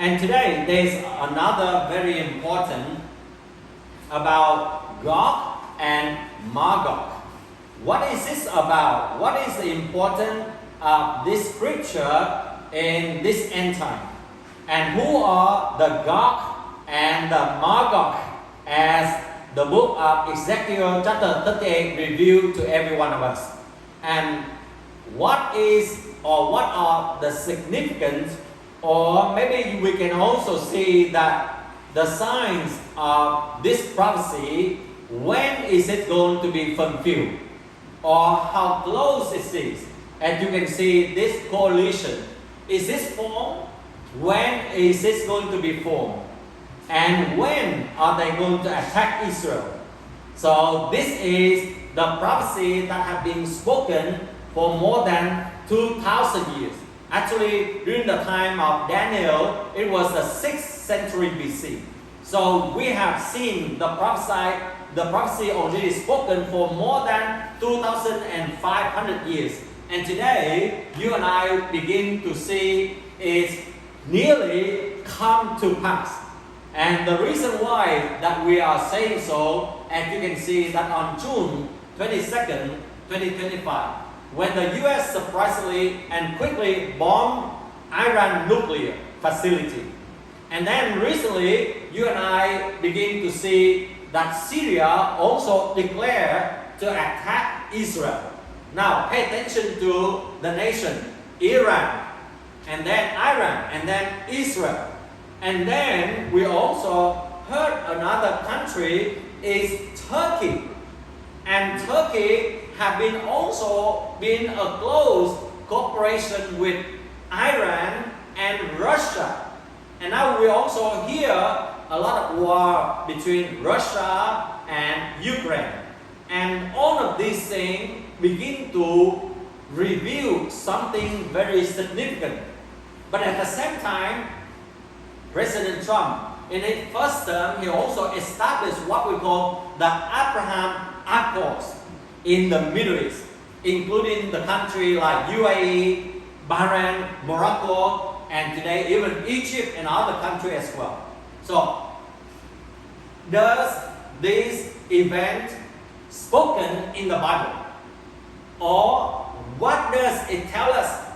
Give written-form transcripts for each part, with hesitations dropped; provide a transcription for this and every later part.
And today there's another very important about Gog and Magog. What is this about? What is the importance of this scripture in this end time? And who are the Gog and the Magog, as the book of Ezekiel chapter 38 revealed to every one of us? And what are the significance, or maybe we can also see that the signs of this prophecy, when is it going to be fulfilled, or how close is this? And you can see this coalition. Is this formed? When is this going to be formed? And when are they going to attack Israel? So this is the prophecy that have been spoken for more than 2,000 years. Actually, during the time of Daniel, it was the 6th century BC. So we have seen the prophecy already spoken for more than 2,500 years. And today, you and I begin to see it nearly come to pass. And the reason why that we are saying so, and you can see that on June 22nd, 2025, when the US surprisingly and quickly bombed Iran nuclear facility. And then recently, you and I begin to see that Syria also declared to attack Israel. Now, pay attention to the nation, Iran, and then Iran, and then Israel. And then we also heard another country is Turkey. And Turkey have been also been a close cooperation with Iran and Russia. And now we also hear a lot of war between Russia and Ukraine. And all of these things begin to reveal something very significant. But at the same time, President Trump, in his first term, he also established what we call the Abraham Accords in the Middle East, including the country like UAE, Bahrain, Morocco, and today even Egypt and other countries as well. So, does this event spoken in the Bible? Or what does it tell us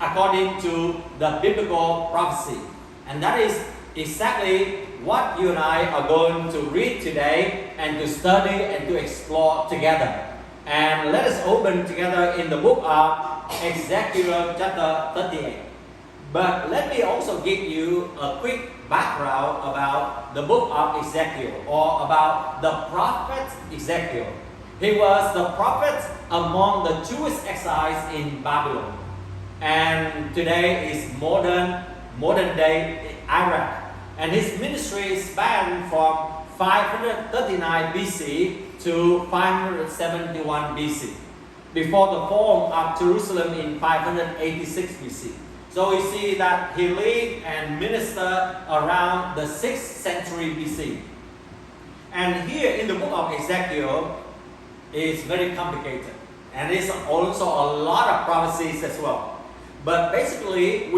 according to the biblical prophecy? And that is exactly what you and I are going to read today and to study and to explore together. And let us open together in the book of Ezekiel chapter 38. But let me also give you a quick background about the book of Ezekiel, or about the prophet Ezekiel. He was the prophet among the Jewish exiles in Babylon. And today is modern day Iraq. And his ministry spanned from 539 BC to 571 BC, before the fall of Jerusalem in 586 BC. So we see that he lived and ministered around the 6th century BC. And here in the book of Ezekiel, it's very complicated. And it's also a lot of prophecies as well. But basically,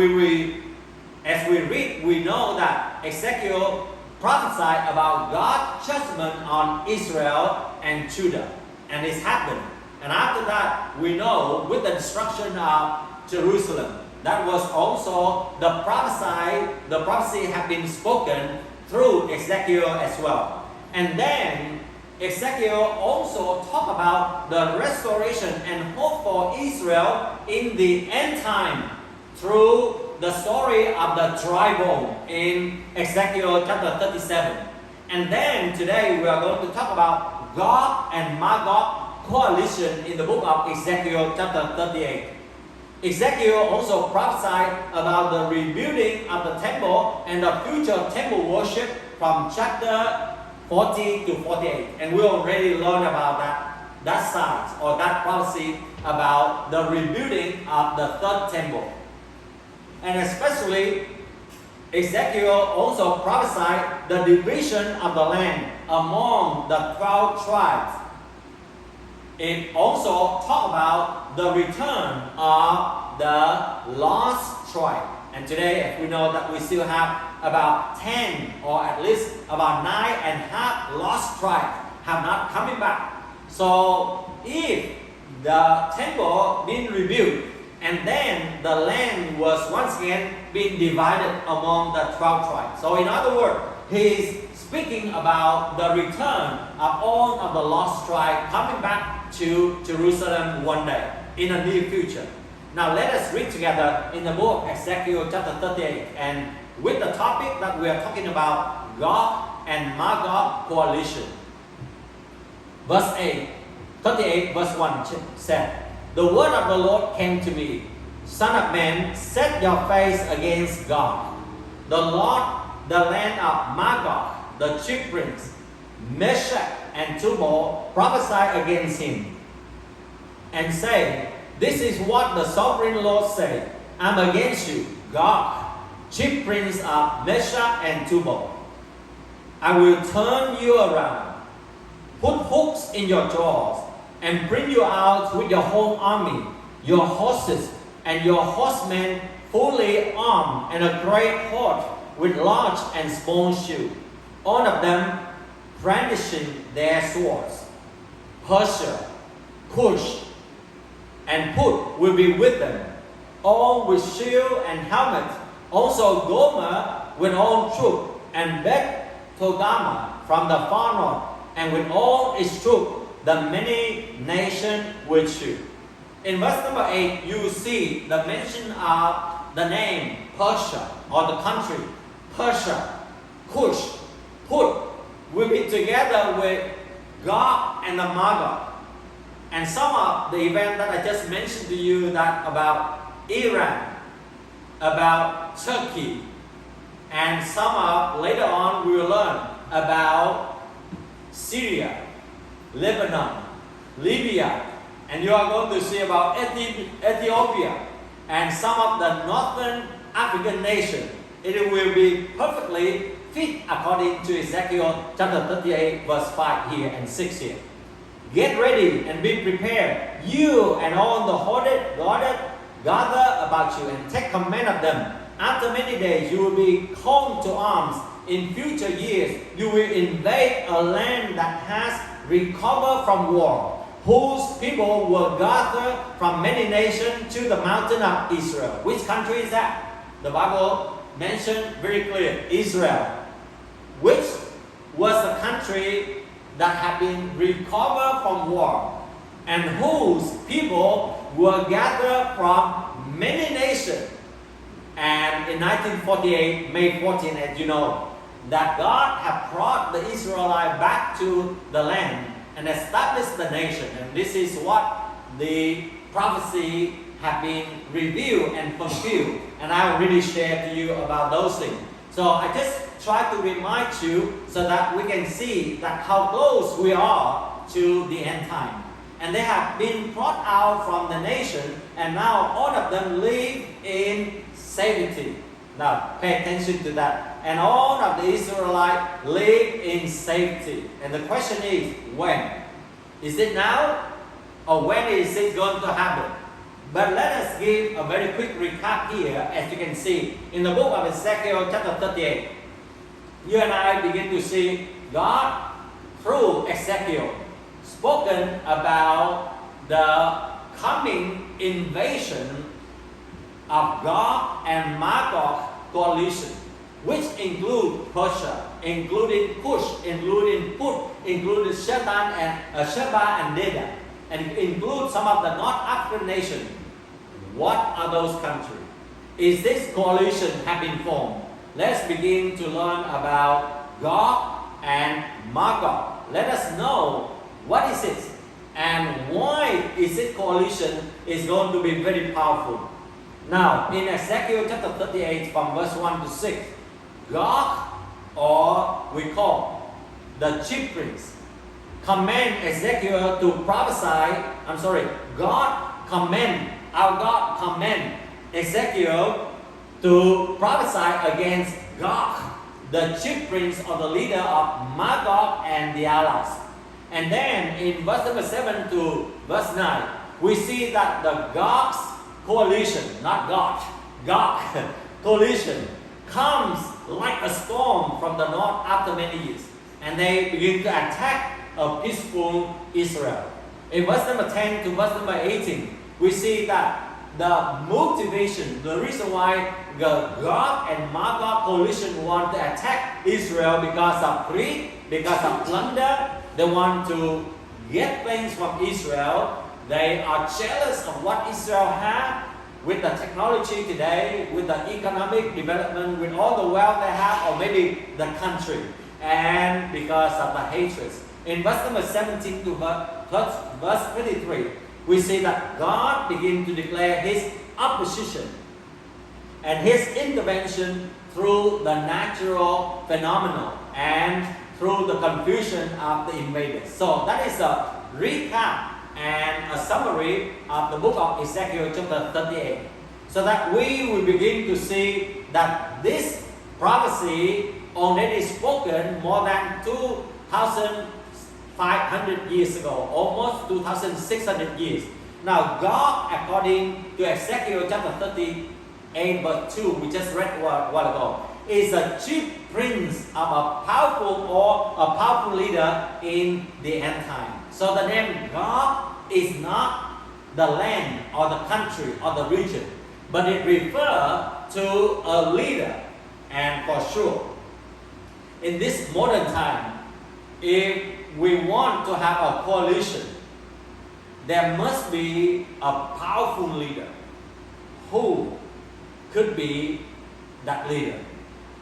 as we read, we know that Ezekiel prophesied about God's judgment on Israel and Judah. And it's happened. And after that, we know with the destruction of Jerusalem, that was also the prophecy had been spoken through Ezekiel as well. And then Ezekiel also talked about the restoration and hope for Israel in the end time through the story of the dry bone in Ezekiel chapter 37. And then today we are going to talk about Gog and Magog coalition in the book of Ezekiel chapter 38. Ezekiel also prophesied about the rebuilding of the temple and the future temple worship from chapter 40 to 48. And we already learned about that science or that prophecy about the rebuilding of the third temple. And especially, Ezekiel also prophesied the division of the land among the 12 tribes. It also talked about the return of the lost tribe. And today we know that we still have about 10 or at least about 9.5 lost tribes have not coming back. So if the temple being rebuilt and then the land was once again being divided among the 12 tribes. So in other words, he is speaking about the return of all of the lost tribes coming back to Jerusalem one day in the near future. Now let us read together in the book of Ezekiel chapter 38, and with the topic that we are talking about, Gog and Magog coalition. Verse 8, 38 verse 1 said, "The word of the Lord came to me, Son of man, set your face against Gog, the land of Magog, the chief prince, Meshach and Tubal, prophesy against him, and say, this is what the sovereign Lord said, I'm against you, Gog, chief prince of Meshach and Tubal. I will turn you around, put hooks in your jaws, and bring you out with your whole army, your horses and your horsemen fully armed, and a great horde with large and small shield, all of them brandishing their swords. Persia, Cush, and Put will be with them, all with shield and helmet. Also Gomer with all troop, and Beth Togarmah from the far north, and with all its troop, the many nations with you." In verse number 8, you see the mention of the name Persia, or the country Persia, Cush, Put will be together with Gog and the Magog. And some of the events that I just mentioned to you, that about Iran, about Turkey, and some of later on we will learn about Syria, Lebanon, Libya, and you are going to see about Ethiopia and some of the northern African nations. It will be perfectly fit according to Ezekiel chapter 38 verse 5 here and 6 here. Get ready and be prepared, you and all the gather about you, and take command of them. After many days you will be called to arms. In future years you will invade a land that has recovered from war, whose people will gather from many nations to the mountain of Israel. Which country is that? The Bible mentioned very clear, Israel, which was the country that had been recovered from war, and whose people were gathered from many nations. And in 1948, May 14, as you know, that God had brought the Israelites back to the land and established the nation. And this is what the prophecy had been revealed and fulfilled. And I already shared to you about those things. So I just try to remind you so that we can see that how close we are to the end time. And they have been brought out from the nation, and now all of them live in safety. Now pay attention to that. And all of the Israelites live in safety. And the question is, when? Is it now? Or when is it going to happen? But let us give a very quick recap here. As you can see in the book of Ezekiel chapter 38, you and I begin to see God through Ezekiel spoken about the coming invasion of Gog and Magog coalition, which include Persia, including Cush, including Put, including Sheba and Dedan, and include some of the North African nations. What are those countries? Is this coalition have been formed? Let's begin to learn about Gog and Magog. Let us know what is it and why is it coalition is going to be very powerful. Now, in Ezekiel chapter 38 from verse 1 to 6, Gog, or we call the chief prince, command Ezekiel to prophesy. Our God command Ezekiel to prophesy against Gog, the chief prince or the leader of Magog and the allies. And then in verse number 7 to verse 9, we see that the Gog's coalition, not God, Gog, coalition comes like a storm from the north after many years. And they begin to attack a peaceful Israel. In verse number 10 to verse number 18, we see that the motivation, the reason why the Gog and Magog coalition want to attack Israel because of greed, because of plunder. They want to get things from Israel. They are jealous of what Israel has with the technology today, with the economic development, with all the wealth they have, or maybe the country. And because of the hatred. In verse number 17 to verse 23, we see that God begins to declare His opposition and His intervention through the natural phenomenon and through the confusion of the invaders. So that is a recap and a summary of the book of Ezekiel chapter 38. So that we will begin to see that this prophecy already spoken more than 2,500 years ago, almost 2,600 years. Now God, according to Ezekiel chapter 38 verse 2, we just read a while ago, is a chief prince of a powerful or a powerful leader in the end time. So the name God is not the land or the country or the region, but it refers to a leader. And for sure, in this modern time, if we want to have a coalition, there must be a powerful leader. Who could be that leader?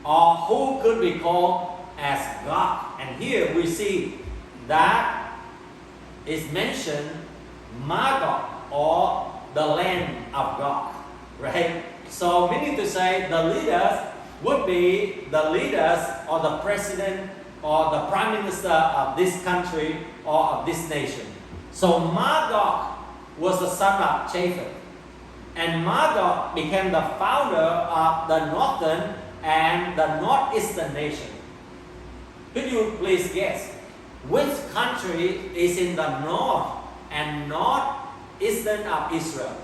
Or who could be called as God? And here we see that is mentioned Magog, or the land of God, right? So meaning to say the leaders would be the leaders or the president or the prime minister of this country or of this nation. So Magog was the son of Japheth, and Magog became the founder of the northern and the northeastern nation. Could you please guess which country is in the north and northeastern of Israel?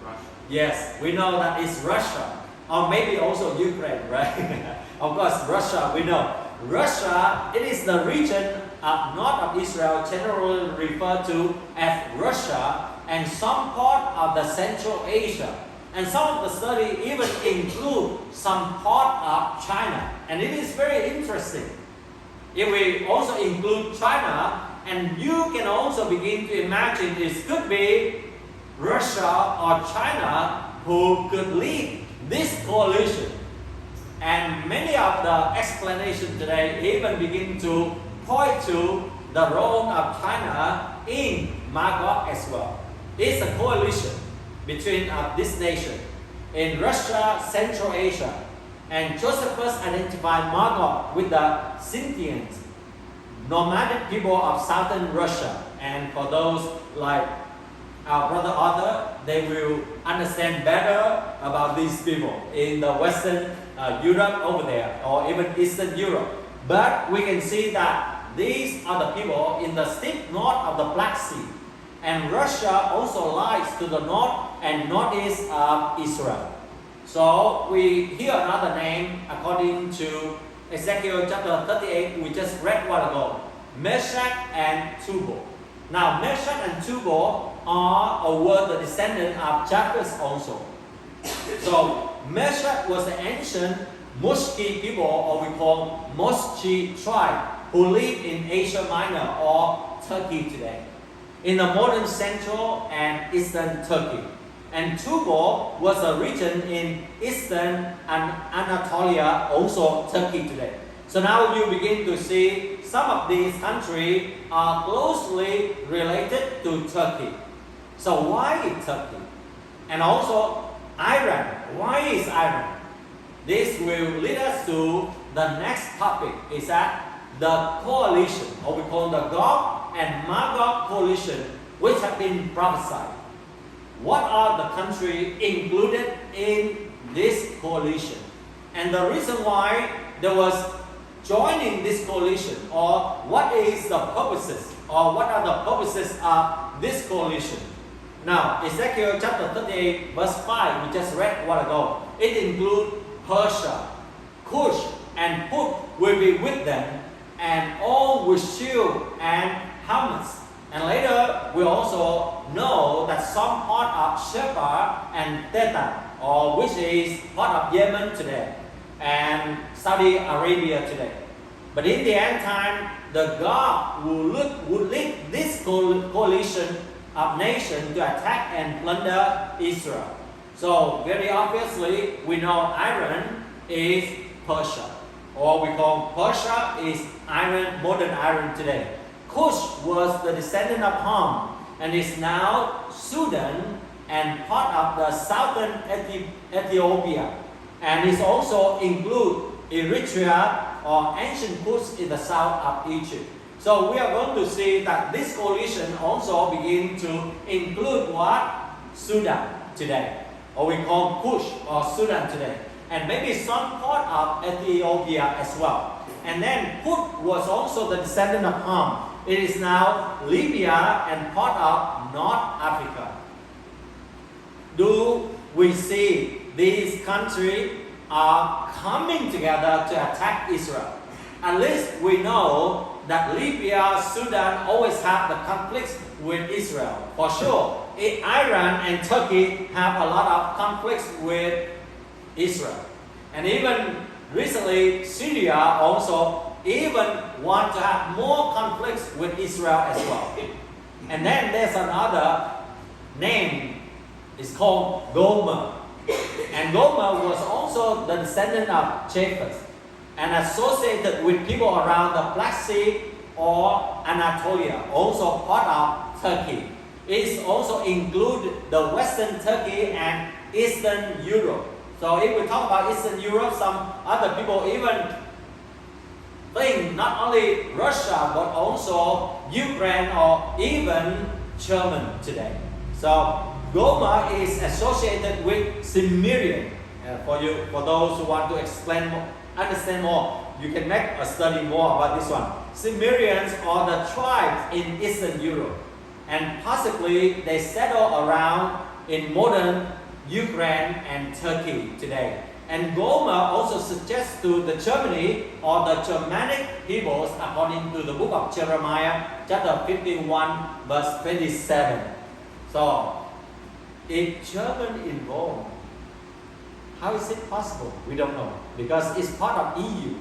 Russia. Yes, we know that it's Russia, or maybe also Ukraine, right? Of course, Russia, we know. Russia, it is the region of north of Israel, generally referred to as Russia, and some part of the Central Asia. And some of the study even include some part of China. And it is very interesting. If we also include China, and you can also begin to imagine this could be Russia or China who could lead this coalition. And many of the explanations today even begin to point to the role of China in Magog as well. It's a coalition between this nation in Russia, Central Asia. And Josephus identified Magog with the Scythians, nomadic people of southern Russia. And for those like our brother Arthur, they will understand better about these people in the Western Europe over there, or even Eastern Europe. But we can see that these are the people in the steep north of the Black Sea. And Russia also lies to the north and northeast of Israel. So we hear another name according to Ezekiel chapter 38, we just read a while ago, Meshach and Tubal. Now Meshach and Tubal are a word, the descendant of Japheth also. So Meshach was the ancient Mushki people, or we call Mushki tribe, who lived in Asia Minor or Turkey today, in the modern central and eastern Turkey. And Tubal was a region in eastern Anatolia, also Turkey today. So now you begin to see some of these countries are closely related to Turkey. So why Turkey? And also Iran. Why is Iran? This will lead us to the next topic, is that the coalition, or we call the Gog and Magog coalition, which have been prophesied. What are the countries included in this coalition? And the reason why there was joining this coalition, or what is the purposes, or what are the purposes of this coalition? Now, Ezekiel chapter 38, verse 5, we just read a while ago. It includes Persia, Cush, and Put will be with them, and all with shield and helmets. And later, we also know that some part of Sheba and Dedan, or which is part of Yemen today, and Saudi Arabia today. But in the end time, the God will lead this coalition of nations to attack and plunder Israel. So very obviously, we know Iran is Persia, or we call Persia is Iran, modern Iran today. Cush was the descendant of Ham, and is now Sudan and part of the southern Ethiopia, and is also include Eritrea or ancient Kush in the south of Egypt. So we are going to see that this coalition also begin to include what? Sudan today, or we call Kush or Sudan today, and maybe some part of Ethiopia as well. And then Put was also the descendant of Ham. It is now Libya and part of North Africa. Do we see these countries are coming together to attack Israel? At least we know that Libya, Sudan always have the conflicts with Israel. For sure, Iran and Turkey have a lot of conflicts with Israel. And even recently, Syria also even want to have more conflicts with Israel as well. And then there's another name, it's called Gomer. And Gomer was also the descendant of Japheth and associated with people around the Black Sea or Anatolia, also part of Turkey. It also includes the Western Turkey and Eastern Europe. So if we talk about Eastern Europe, some other people even think not only Russia but also Ukraine or even Germany today. So Gomer is associated with Cimmerian. For those who want to understand more, you can make a study more about this one. Cimmerians are the tribes in Eastern Europe, and possibly they settle around in modern Ukraine and Turkey today. And Gomer also suggests to the Germany or the Germanic peoples according to the book of Jeremiah chapter 51 verse 27. So if German involved, how is it possible? We don't know, because it's part of EU.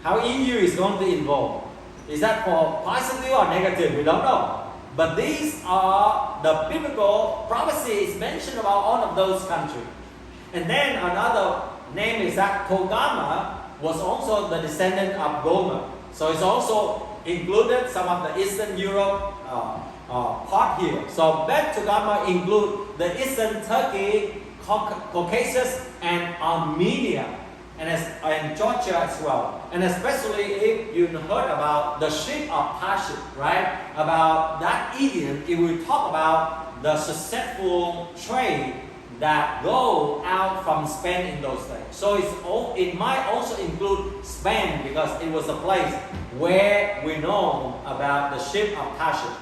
How EU is going to involve? Is that for positive or negative? We don't know. But these are the biblical prophecies mentioned about all of those countries. And then another name is that Togarmah was also the descendant of Gomer. So it's also included some of the Eastern Europe part here. So Bet Togarmah include the Eastern Turkey, Caucasus, and Armenia, and Georgia as well. And especially if you heard about the ship of Tarshish, right? About that idiom, it will talk about the successful trade that go out from Spain in those days. So it might also include Spain, because it was a place where we know about the ship of Tarshish.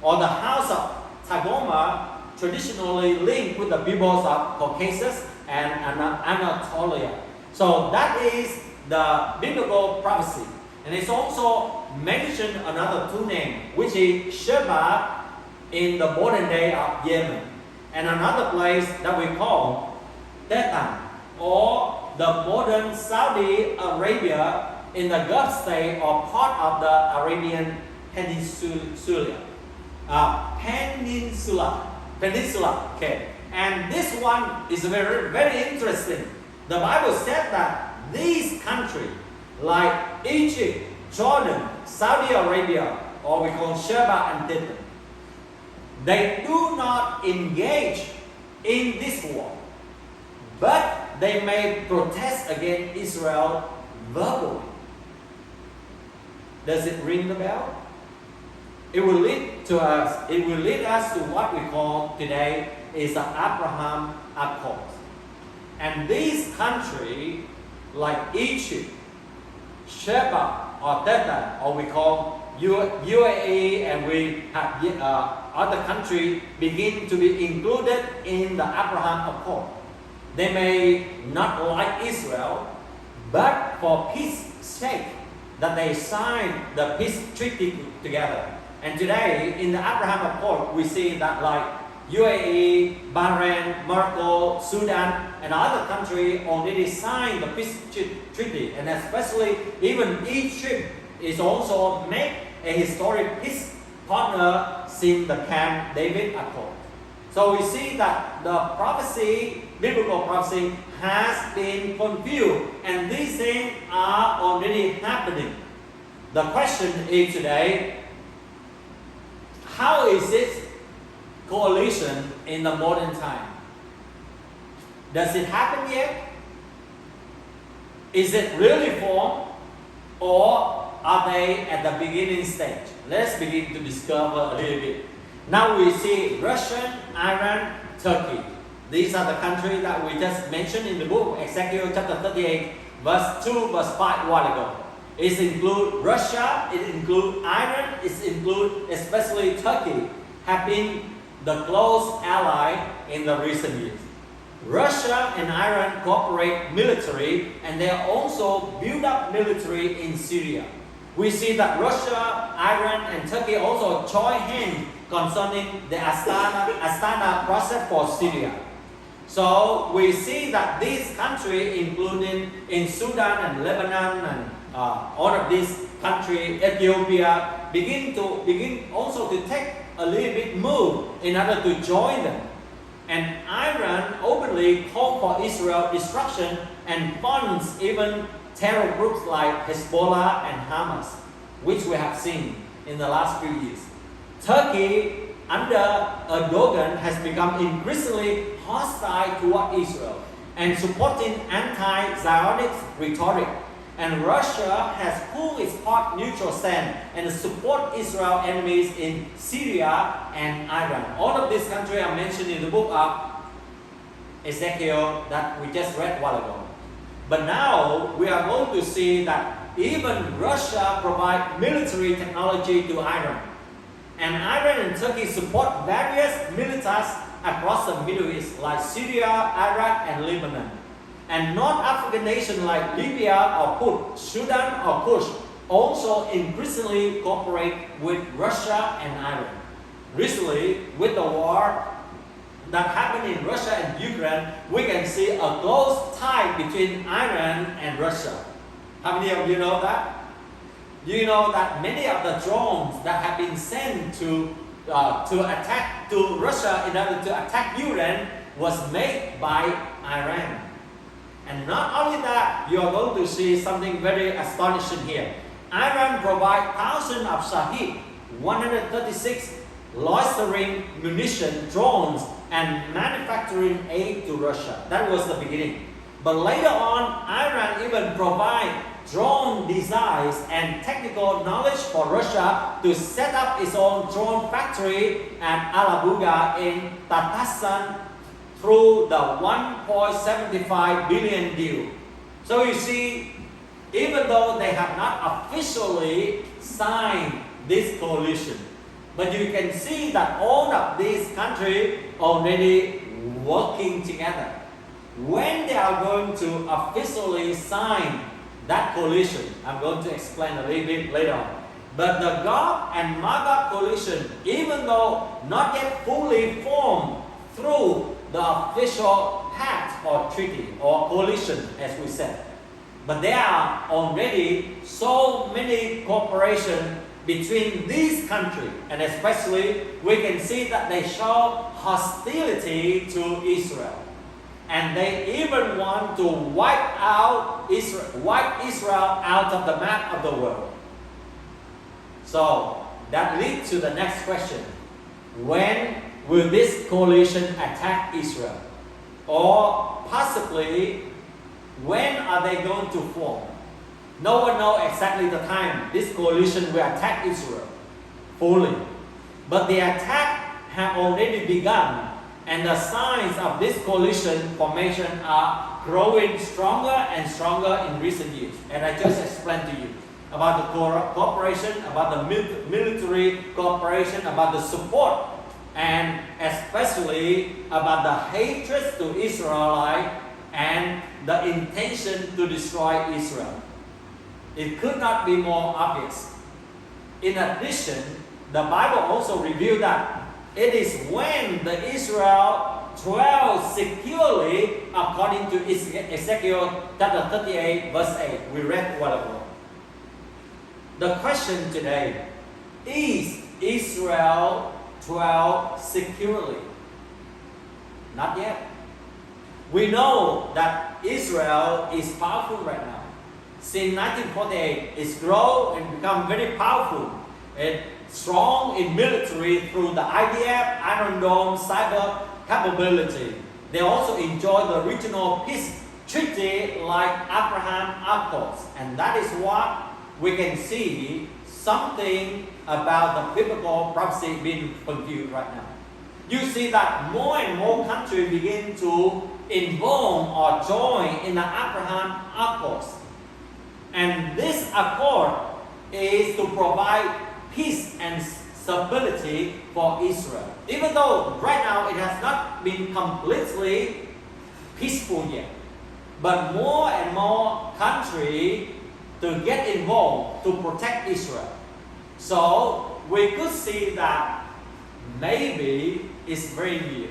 Or the house of Tagoma, traditionally linked with the peoples of Caucasus and Anatolia. So that is the biblical prophecy. And it's also mentioned another two names, which is Sheba in the modern day of Yemen, and another place that we call Dedan, or the modern Saudi Arabia in the Gulf state or part of the Arabian Peninsula. Peninsula. Okay. And this one is very, very interesting. The Bible said that these countries, like Egypt, Jordan, Saudi Arabia, or we call Sheba and Dedan, they do not engage in this war, but they may protest against Israel verbally. Does it ring the bell? It will lead us to what we call today is the Abraham Accord. And these countries like Egypt, Sheba or Dedan, or we call UAE, and we have other countries begin to be included in the Abraham Accord. They may not like Israel, but for peace sake, that they signed the peace treaty together. And today, in the Abraham Accord, we see that like UAE, Bahrain, Morocco, Sudan, and other countries already signed the peace treaty. And especially even Egypt is also made a historic peace partner since the Camp David Accord. So we see that the prophecy, biblical prophecy, has been fulfilled, and these things are already happening. The question is today, how is this coalition in the modern time? Does it happen yet? Is it really formed, or are they at the beginning stage? Let's begin to discover a little bit. Now we see Russia, Iran, Turkey. These are the countries that we just mentioned in the book, Ezekiel chapter 38, verse 2, verse 5 a while ago. It includes Russia, it includes Iran, it includes especially Turkey, have been the close ally in the recent years. Russia and Iran cooperate military, and they also build up military in Syria. We see that Russia, Iran, and Turkey also join hands concerning the Astana process for Syria. So we see that these countries, including in Sudan and Lebanon and all of these countries, Ethiopia, begin also to take a little bit move in order to join them. And Iran openly called for Israel destruction and funds even terror groups like Hezbollah and Hamas, which we have seen in the last few years. Turkey, under Erdogan, has become increasingly hostile toward Israel and supporting anti-Zionist rhetoric. And Russia has pulled its part neutral stand and support Israel enemies in Syria and Iran. All of these countries are mentioned in the book of Ezekiel that we just read a while ago. But now we are going to see that even Russia provides military technology to Iran. And Iran and Turkey support various militias across the Middle East like Syria, Iraq, and Lebanon. And North African nations like Libya or Sudan or Kush also increasingly cooperate with Russia and Iran. Recently, with the war that happened in Russia and Ukraine, we can see a close tie between Iran and Russia. How many of you know that? Do you know that many of the drones that have been sent to attack to Russia in order to attack Ukraine was made by Iran? And not only that, you are going to see something very astonishing here. Iran provides thousands of Shahid, 136 loitering munition drones, and manufacturing aid to Russia. That was the beginning. But later on, Iran even provides drone designs and technical knowledge for Russia to set up its own drone factory at Alabuga in Tatarstan through the 1.75 billion deal. So you see, even though they have not officially signed this coalition, but you can see that all of these countries already working together. When they are going to officially sign that coalition, I'm going to explain a little bit later on. But the Gog and Magog coalition, even though not yet fully formed through the official pact or treaty or coalition, as we said, but there are already so many cooperation between these countries, and especially we can see that they show hostility to Israel. And they even want to wipe Israel out of the map of the world. So that leads to the next question. When will this coalition attack Israel? Or possibly, when are they going to form? No one knows exactly the time this coalition will attack Israel fully. But the attack has already begun, and the signs of this coalition formation are growing stronger and stronger in recent years. And I just explained to you about the cooperation, about the military cooperation, about the support and especially about the hatred to Israelite and the intention to destroy Israel. It could not be more obvious. In addition, the Bible also revealed that it is when the Israel dwell securely according to Ezekiel chapter 38 verse 8 we read a while ago. The question today, is Israel dwell securely? Not yet. We know that Israel is powerful right now. Since 1948, it's grown and become very powerful. It's strong in military through the IDF, Iron Dome, cyber capability. They also enjoy the regional peace treaty like Abraham Accords. And that is what we can see something about the biblical prophecy being fulfilled right now. You see that more and more countries begin to involve or join in the Abraham Accords. And this accord is to provide peace and stability for Israel. Even though right now it has not been completely peaceful yet. But more and more countries to get involved to protect Israel. So we could see that maybe it's very near.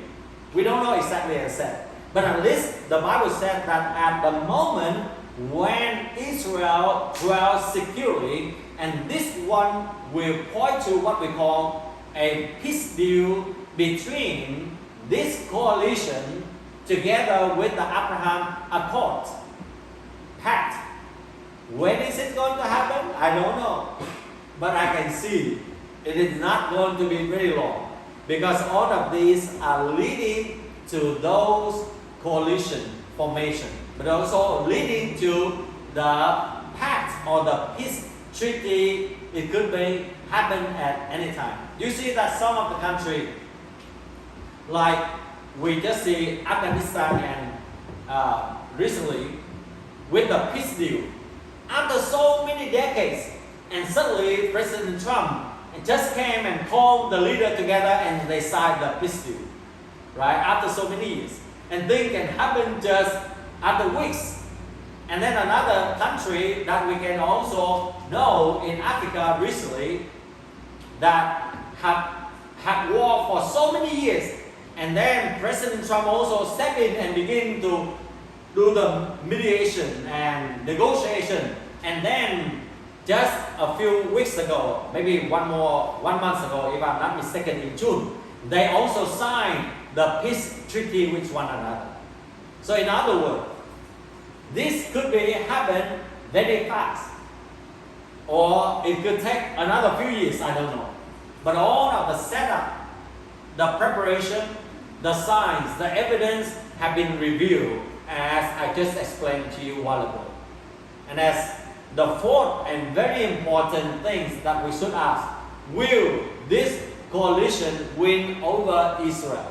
We don't know exactly as I said. But at least the Bible said that at the moment when Israel dwells securely, and this one will point to what we call a peace deal between this coalition together with the Abraham Accord pact. When is it going to happen? I don't know. But I can see it is not going to be very long, because all of these are leading to those coalition formation, but also leading to the pact or the peace treaty. It could be happen at any time. You see that some of the country, like we just see Afghanistan and recently with the peace deal, after so many decades, and suddenly President Trump just came and called the leader together and they signed the peace deal, right? After so many years. And things can happen just after weeks. And then another country that we can also know in Africa recently that have had war for so many years. And then President Trump also stepped in and began to do the mediation and negotiation. And then just a few weeks ago, maybe 1 month ago, if I'm not mistaken, in June, they also signed the peace treaty with one another. So in other words, this could be happen very fast, or it could take another few years, I don't know. But all of the setup, the preparation, the signs, the evidence have been revealed, as I just explained to you a while ago. And as the fourth and very important things that we should ask, will this coalition win over Israel?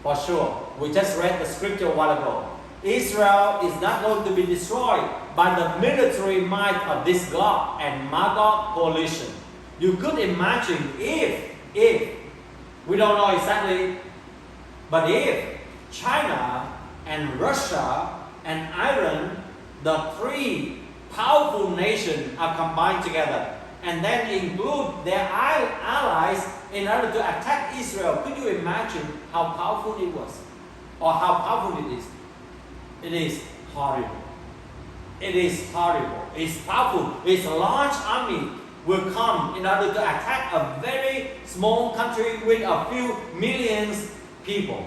For sure. We just read the scripture a while ago. Israel is not going to be destroyed by the military might of this Gog and Magog coalition. You could imagine if, we don't know exactly, but if China and Russia and Iran, the three powerful nations, are combined together and then include their allies in order to attack Israel, could you imagine how powerful it was? Or how powerful it is? It is horrible. It is horrible. It's powerful. It's a large army will come in order to attack a very small country with a few millions people.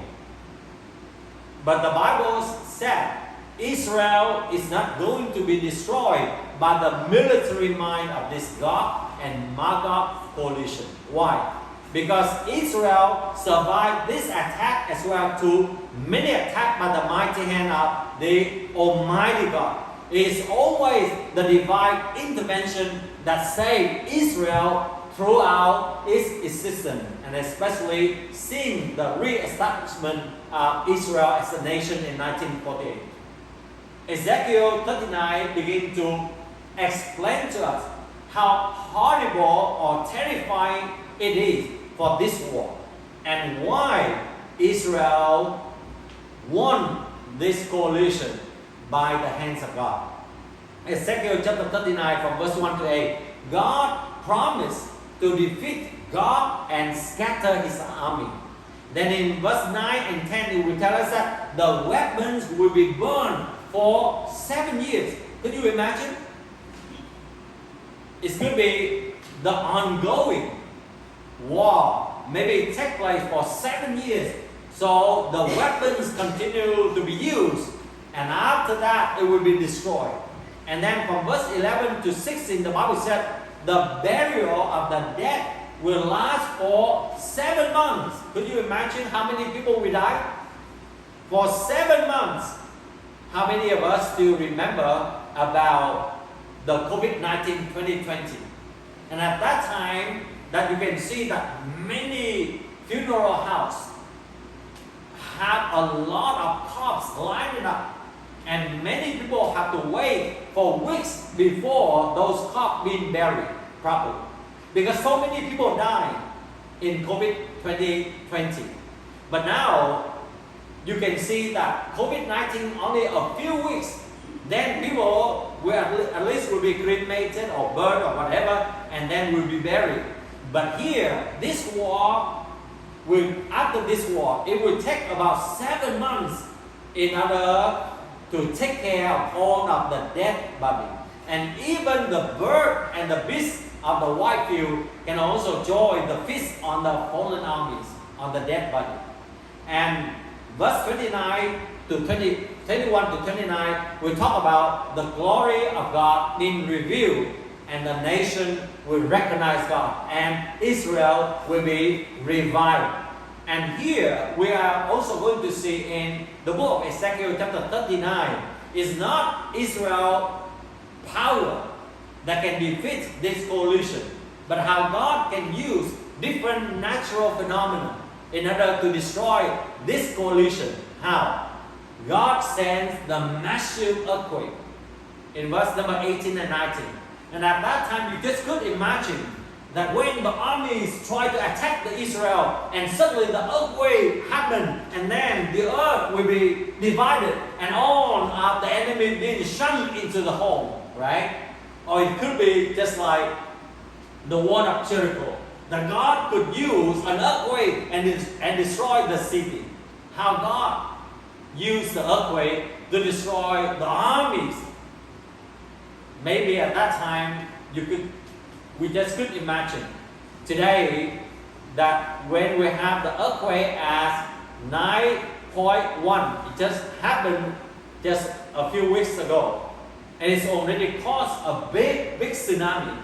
But the Bible said Israel is not going to be destroyed by the military might of this Gog and Magog coalition. Why? Because Israel survived this attack as well to many attacks by the mighty hand of the Almighty God. It is always the divine intervention that saved Israel throughout its existence, and especially seeing the re-establishment of Israel as a nation in 1948. Ezekiel 39 begins to explain to us how horrible or terrifying it is for this war and why Israel won this coalition by the hands of God. Ezekiel chapter 39 from verse 1 to 8. God promised to defeat God and scatter his army. Then in verse 9 and 10 it will tell us that the weapons will be burned for 7 years. Could you imagine? It's going to be the ongoing war. Maybe it take place for 7 years. So the weapons continue to be used. And after that, it will be destroyed. And then from verse 11 to 16, the Bible said, the burial of the dead will last for 7 months. Could you imagine how many people will die? For 7 months. How many of us still remember about the COVID-19 2020? And at that time, that you can see that many funeral houses have a lot of corpses lined up. And many people have to wait for weeks before those corpses being buried properly. Because so many people died in COVID 2020. But now, you can see that COVID-19 only a few weeks, then people will at least will be cremated or burned or whatever, and then will be buried. But here, this war, after this war, it will take about 7 months in order to take care of all of the dead body. And even the bird and the beast of the white field can also join the feast on the fallen armies, on the dead body. And verse 29 to 21 to 29, we talk about the glory of God being revealed, and the nation will recognize God, and Israel will be revived. And here we are also going to see in the book of Ezekiel chapter 39, is not Israel power that can defeat this coalition, but how God can use different natural phenomena in order to destroy this coalition. How? God sends the massive earthquake in verse number 18 and 19. And at that time, you just could imagine that when the armies try to attack the Israel, and suddenly the earthquake happened, and then the earth will be divided, and all of the enemy being shunned into the home, right? Or it could be just like the wall of Jericho, that God could use an earthquake and destroy the city. How God used the earthquake to destroy the armies. Maybe at that time we just could imagine today that when we have the earthquake as 9.1, it just happened just a few weeks ago, and it's already caused a big tsunami.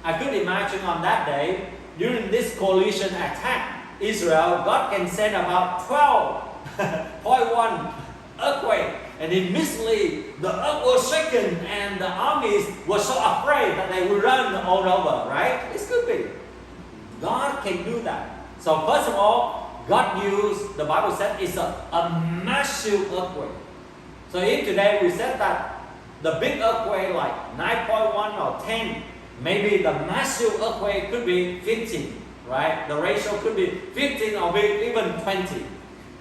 I could imagine on that day, during this coalition attack Israel, God can send about 12.1 earthquake, and immediately the earth was shaken and the armies were so afraid that they would run all over, right? It could be. God can do that. So first of all, God used, the Bible said, it's a massive earthquake. So if today we said that the big earthquake like 9.1 or 10, maybe the massive earthquake could be 15, right? The ratio could be 15 or even 20.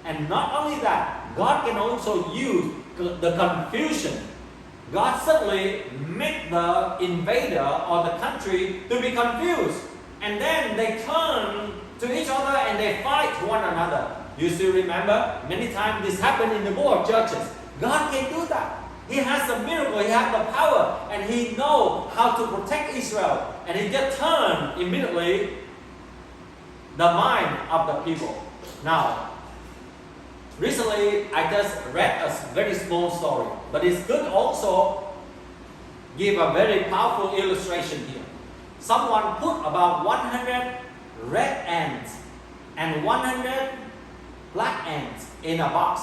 And not only that, God can also use the confusion. God suddenly made the invader or the country to be confused. And then they turn to each other and they fight one another. You still remember? Many times this happened in the book of Judges. God can do that. He has the miracle, He has the power, and He knows how to protect Israel. And He just turned immediately the mind of the people. Now, recently, I just read a very small story, but it's good also give a very powerful illustration here. Someone put about 100 red ants and 100 black ants in a box,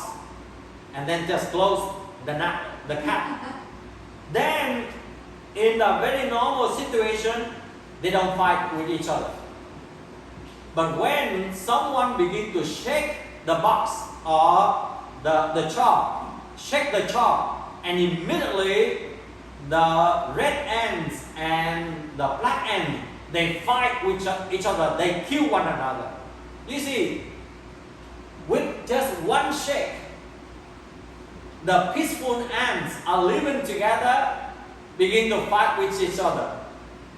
and then just close the cap. Then, in a very normal situation, they don't fight with each other. But when someone begins to shake the box or the jar, shake the jar, and immediately the red ants and the black ant they fight with each other, they kill one another. You see, with just one shake, the peaceful ants are living together, begin to fight with each other.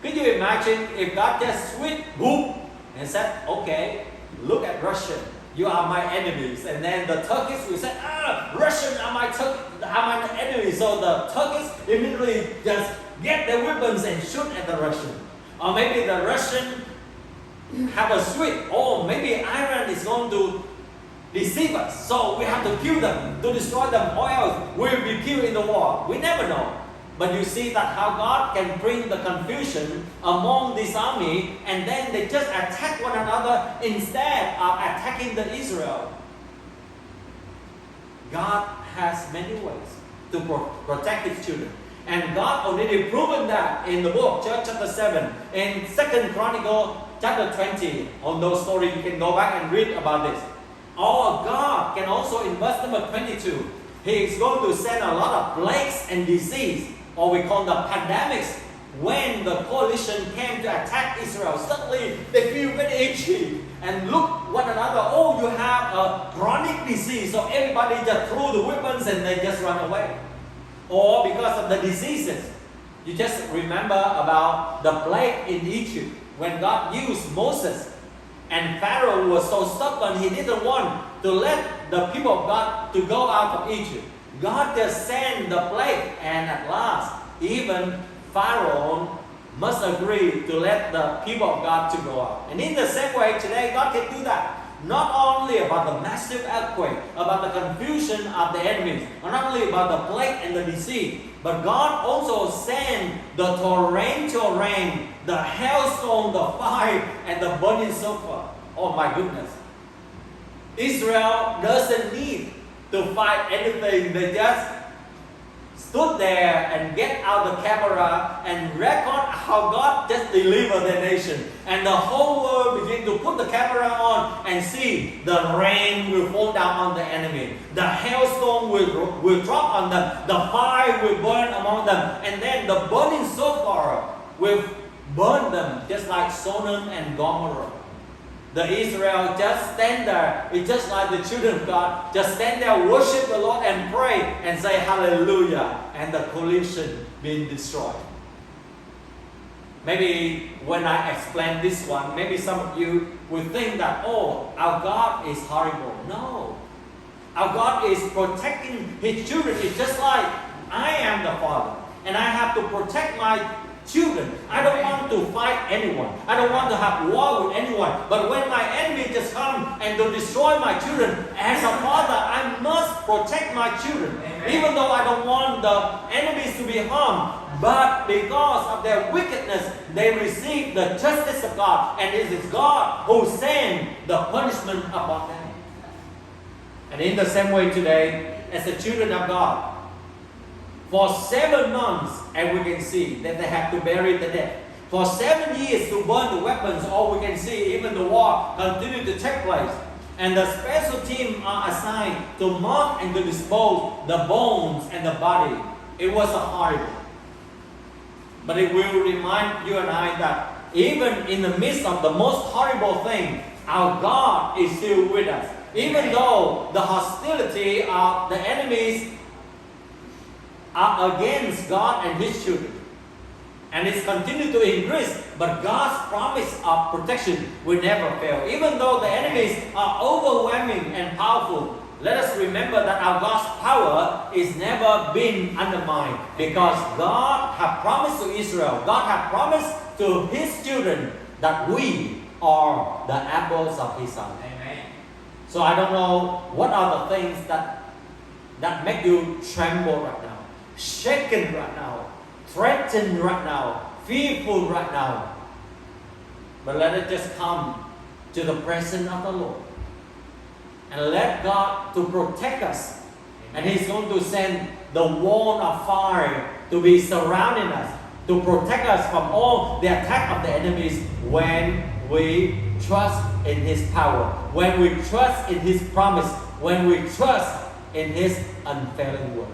Could you imagine if God just switched, whoop, and said, okay, look at Russia, you are my enemies. And then the Turkish will say, Russians are my enemies. So the Turkish immediately just get their weapons and shoot at the Russian. Or maybe the Russian have a switch. Or maybe Iran is going to deceive us. So we have to kill them, to destroy them, or else we will be killed in the war. We never know. But you see that how God can bring the confusion among this army, and then they just attack one another instead of attacking the Israel. God has many ways to protect His children. And God already proven that in the book, chapter 7, in 2 Chronicles chapter 20. On those stories, you can go back and read about this. Or God can also, in verse number 22, He is going to send a lot of plagues and disease, or we call the pandemics. When the coalition came to attack Israel, suddenly they feel very itchy and look one another. Oh, you have a chronic disease, so everybody just threw the weapons and they just run away. Or because of the diseases, you just remember about the plague in Egypt when God used Moses, and Pharaoh was so stubborn he didn't want to let the people of God to go out of Egypt. God just sent the plague, and at last, even Pharaoh must agree to let the people of God to go out. And in the same way, today, God can do that. Not only about the massive earthquake, about the confusion of the enemies, not only about the plague and the disease, but God also sent the torrential rain, the hailstone, the fire, and the burning sulfur. Oh my goodness. Israel doesn't need to fight anything. They just stood there and get out the camera and record how God just delivered the nation. And the whole world began to put the camera on and see the rain will fall down on the enemy. The hailstone will drop on them. The fire will burn among them. And then the burning sulfur will burn them just like Sodom and Gomorrah. The Israel just stand there. It's just like the children of God. Just stand there, worship the Lord and pray and say hallelujah. And the coalition being destroyed. Maybe when I explain this one, maybe some of you will think that, oh, our God is horrible. No. Our God is protecting His children. It's just like I am the Father. And I have to protect my children. I don't want to fight anyone. I don't want to have war with anyone. But when my enemy just come and to destroy my children, as a father, I must protect my children. Amen. Even though I don't want the enemies to be harmed, but because of their wickedness, they receive the justice of God, and it is God who sends the punishment upon them. And in the same way today, as the children of God, for 7 months, and we can see that they have to bury the dead. For 7 years to burn the weapons, or we can see even the war continue to take place. And the special team are assigned to mark and to dispose the bones and the body. It was horrible. But it will remind you and I that even in the midst of the most horrible thing, our God is still with us. Even though the hostility of the enemies are against God and His children, and it's continued to increase, but God's promise of protection will never fail. Even though the enemies are overwhelming and powerful, let us remember that our God's power is never been undermined, because God has promised to Israel, God has promised to His children that we are the apples of His eye. Amen. So I don't know what are the things that make you tremble right now, shaken right now, threatened right now, fearful right now. But let it just come to the presence of the Lord. And let God to protect us. And He's going to send the wall of fire to be surrounding us, to protect us from all the attack of the enemies when we trust in His power, when we trust in His promise, when we trust in His unfailing word.